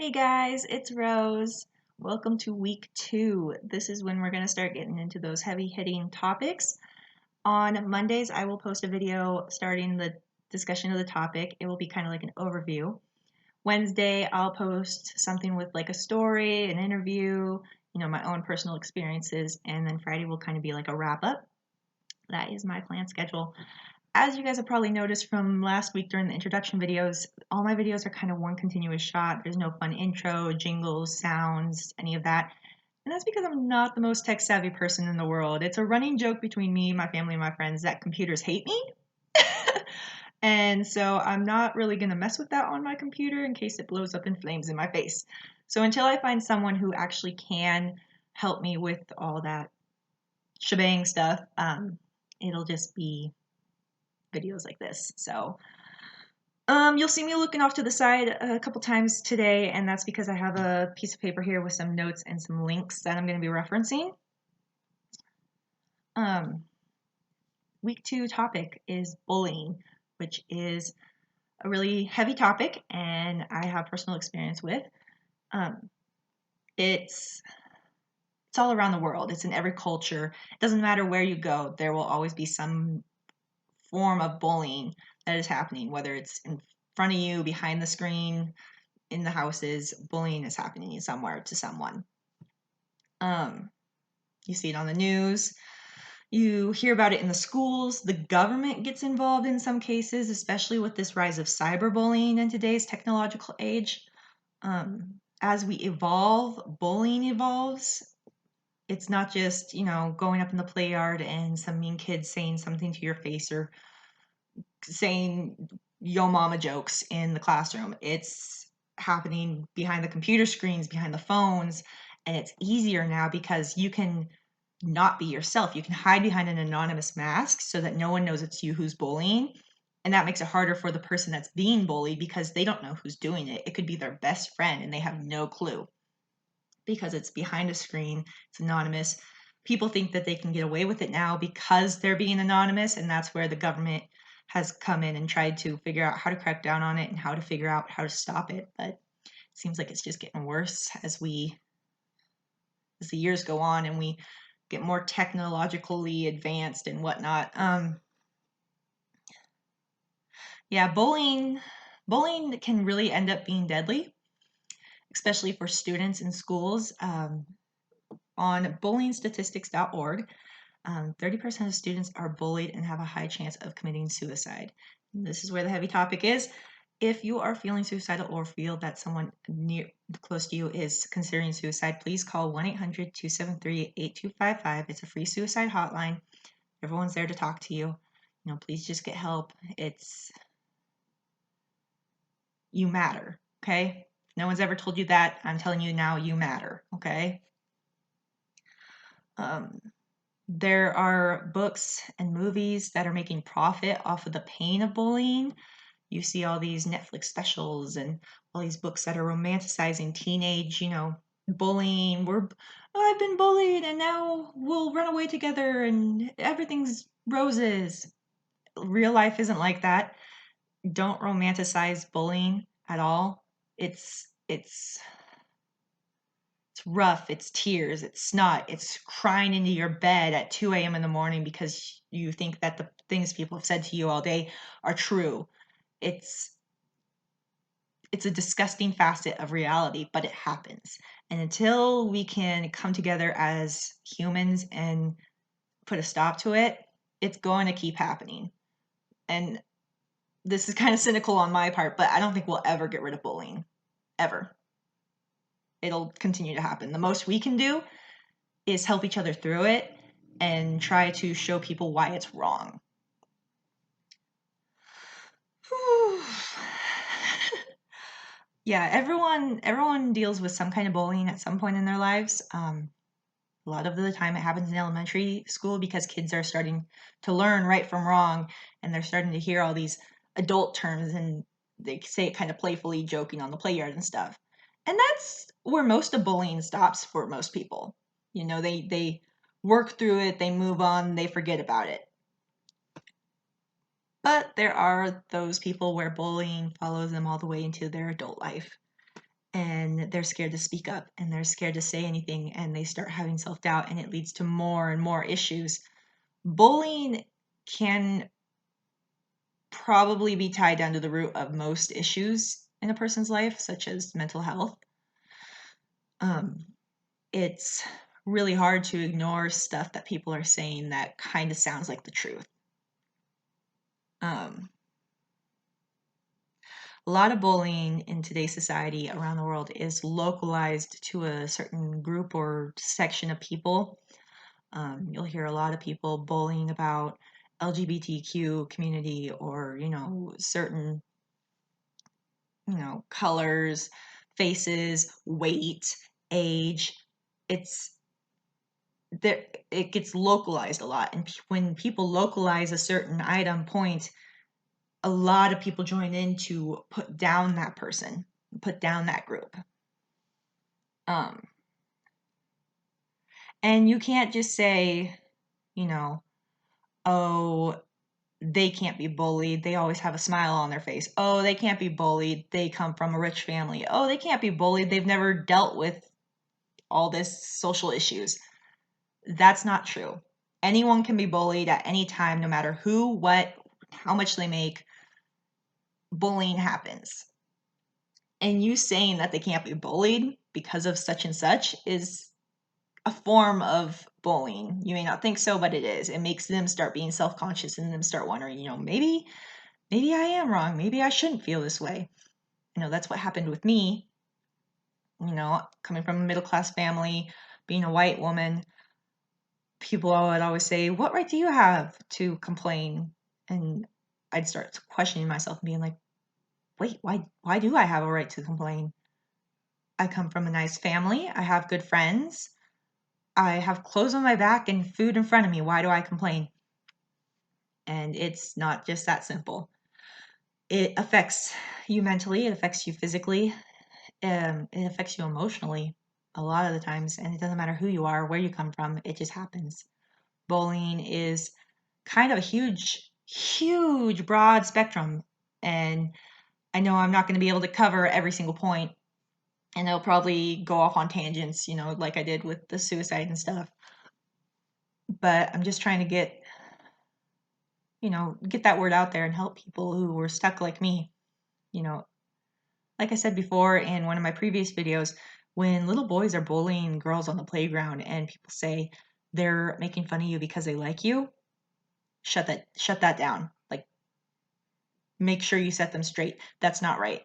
Hey guys, it's Rose. Welcome to week 2. This is when we're going to start getting into those heavy hitting topics. On Mondays, I will post a video starting the discussion of the topic. It will be kind of like an overview. Wednesday, I'll post something with like a story, an interview, my own personal experiences, and then Friday will kind of be like a wrap up. That is my planned schedule. As you guys have probably noticed from last week during the introduction videos, all my videos are kind of one continuous shot. There's no fun intro, jingles, sounds, any of that. And that's because I'm not the most tech savvy person in the world. It's a running joke between me, my family, and my friends that computers hate me. And so I'm not really going to mess with that on my computer in case it blows up in flames in my face. So until I find someone who actually can help me with all that shebang stuff, it'll just be videos like this. So you'll see me looking off to the side a couple times today, and that's because I have a piece of paper here with some notes and some links that I'm going to be referencing. Week 2 topic is bullying, which is a really heavy topic, and I have personal experience with. It's all around the world. It's in every culture. It doesn't matter where you go. There will always be some form of bullying that is happening, whether it's in front of you, behind the screen, in the houses. Bullying is happening somewhere to someone. You see it on the news. You hear about it in the schools. The government gets involved in some cases, especially with this rise of cyberbullying in today's technological age. As we evolve, bullying evolves. It's not just, going up in the play yard and some mean kid saying something to your face or saying yo mama jokes in the classroom. It's happening behind the computer screens, behind the phones, and it's easier now because you can not be yourself. You can hide behind an anonymous mask so that no one knows it's you who's bullying. And that makes it harder for the person that's being bullied because they don't know who's doing it. It could be their best friend and they have no clue because it's behind a screen, it's anonymous. People think that they can get away with it now because they're being anonymous, and that's where the government has come in and tried to figure out how to crack down on it and how to figure out how to stop it. But it seems like it's just getting worse as the years go on and we get more technologically advanced and whatnot. Yeah, bullying can really end up being deadly, especially for students in schools. On bullyingstatistics.org, 30% of students are bullied and have a high chance of committing suicide. And this is where the heavy topic is. If you are feeling suicidal or feel that someone close to you is considering suicide, please call 1-800-273-8255. It's a free suicide hotline. Everyone's there to talk to you. Please just get help. You matter, okay? If no one's ever told you that, I'm telling you now, you matter, okay? There are books and movies that are making profit off of the pain of bullying. You see all these Netflix specials and all these books that are romanticizing teenage, bullying. I've been bullied and now we'll run away together and everything's roses. Real life isn't like that. Don't romanticize bullying at all. It's rough, it's tears, it's snot, it's crying into your bed at 2 a.m. in the morning because you think that the things people have said to you all day are true. It's a disgusting facet of reality, but it happens. And until we can come together as humans and put a stop to it, it's going to keep happening. And this is kind of cynical on my part, but I don't think we'll ever get rid of bullying. Ever. It'll continue to happen. The most we can do is help each other through it and try to show people why it's wrong. Yeah, everyone deals with some kind of bullying at some point in their lives. A lot of the time it happens in elementary school because kids are starting to learn right from wrong and they're starting to hear all these adult terms and they say it kind of playfully, joking on the play yard and stuff. And that's where most of bullying stops for most people. They work through it, they move on, they forget about it. But there are those people where bullying follows them all the way into their adult life. and they're scared to speak up, and they're scared to say anything, and they start having self-doubt, and it leads to more and more issues. Bullying can probably be tied down to the root of most issues in a person's life, such as mental health. It's really hard to ignore stuff that people are saying that kind of sounds like the truth. A lot of bullying in today's society around the world is localized to a certain group or section of people. You'll hear a lot of people bullying about LGBTQ community, or, certain, colors, faces, weight, age. It's there, it gets localized a lot. And when people localize a certain item point, a lot of people join in to put down that person, put down that group. And you can't just say, oh, they can't be bullied. They always have a smile on their face. Oh, they can't be bullied. They come from a rich family. Oh, they can't be bullied. They've never dealt with all this social issues. That's not true. Anyone can be bullied at any time, no matter who, what, how much they make. Bullying happens. And you saying that they can't be bullied because of such and such is a form of bullying. You may not think so, but it is. It makes them start being self-conscious and them start wondering, maybe I am wrong. Maybe I shouldn't feel this way. That's what happened with me. Coming from a middle-class family, being a white woman, people would always say, what right do you have to complain? And I'd start questioning myself and being like, wait, why do I have a right to complain? I come from a nice family. I have good friends. I have clothes on my back and food in front of me. Why do I complain? And it's not just that simple. It affects you mentally. It affects you physically. It affects you emotionally a lot of the times. And it doesn't matter who you are, where you come from. It just happens. Bullying is kind of a huge, huge, broad spectrum. And I know I'm not going to be able to cover every single point, and they'll probably go off on tangents, like I did with the suicide and stuff. But I'm just trying to get that word out there and help people who were stuck like me. Like I said before in one of my previous videos, when little boys are bullying girls on the playground and people say they're making fun of you because they like you, shut that down. Like, make sure you set them straight. That's not right.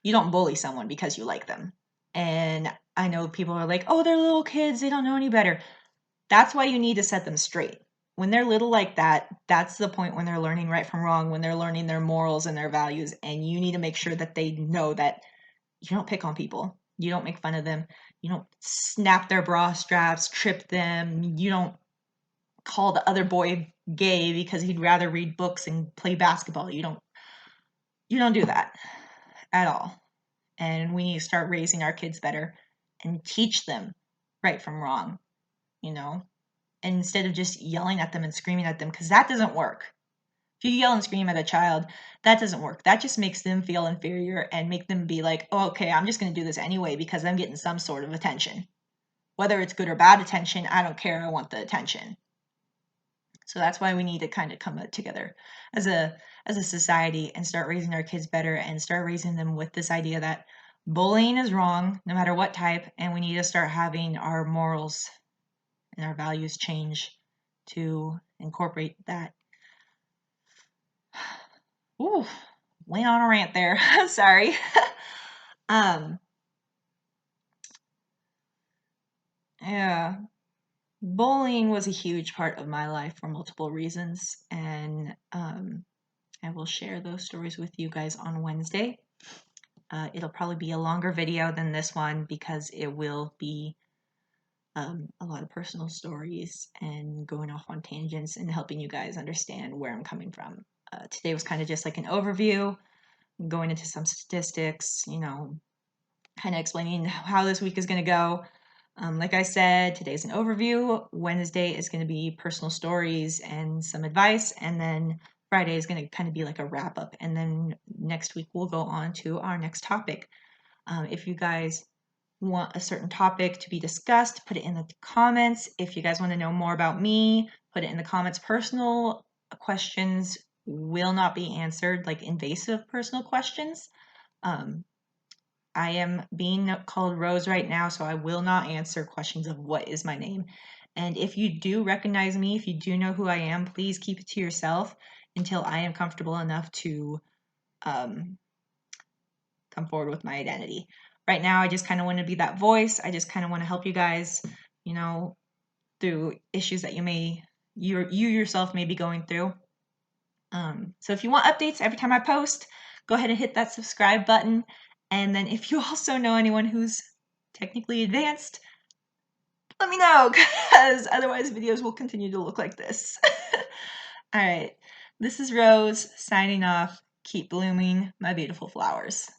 You don't bully someone because you like them. And I know people are like, oh, they're little kids, they don't know any better. That's why you need to set them straight. When they're little like that, that's the point when they're learning right from wrong, when they're learning their morals and their values. And you need to make sure that they know that you don't pick on people. You don't make fun of them. You don't snap their bra straps, trip them. You don't call the other boy gay because he'd rather read books and play basketball. You don't do that at all. And we need to start raising our kids better and teach them right from wrong, and instead of just yelling at them and screaming at them, because that doesn't work. If you yell and scream at a child, that doesn't work. That just makes them feel inferior and make them be like, oh, okay, I'm just going to do this anyway because I'm getting some sort of attention. Whether it's good or bad attention, I don't care. I want the attention. So that's why we need to kind of come together as a society and start raising our kids better and start raising them with this idea that bullying is wrong no matter what type, and we need to start having our morals and our values change to incorporate that. Ooh, went on a rant there. Sorry. Yeah. Bullying was a huge part of my life for multiple reasons, and I will share those stories with you guys on Wednesday. It'll probably be a longer video than this one because it will be a lot of personal stories and going off on tangents and helping you guys understand where I'm coming from. Today was kind of just like an overview, going into some statistics, kind of explaining how this week is going to go. Like I said, today's an overview. Wednesday is going to be personal stories and some advice. And then Friday is going to kind of be like a wrap up. And then next week we'll go on to our next topic. If you guys want a certain topic to be discussed, put it in the comments. If you guys want to know more about me, put it in the comments. Personal questions will not be answered, like invasive personal questions. I am being called Rose right now, so I will not answer questions of what is my name. And if you do recognize me, if you do know who I am, please keep it to yourself until I am comfortable enough to come forward with my identity. Right now, I just kind of want to be that voice. I just kind of want to help you guys, you know, through issues that you yourself may be going through. So if you want updates every time I post, go ahead and hit that subscribe button. And then if you also know anyone who's technically advanced, let me know, because otherwise videos will continue to look like this. All right, this is Rose signing off. Keep blooming, my beautiful flowers.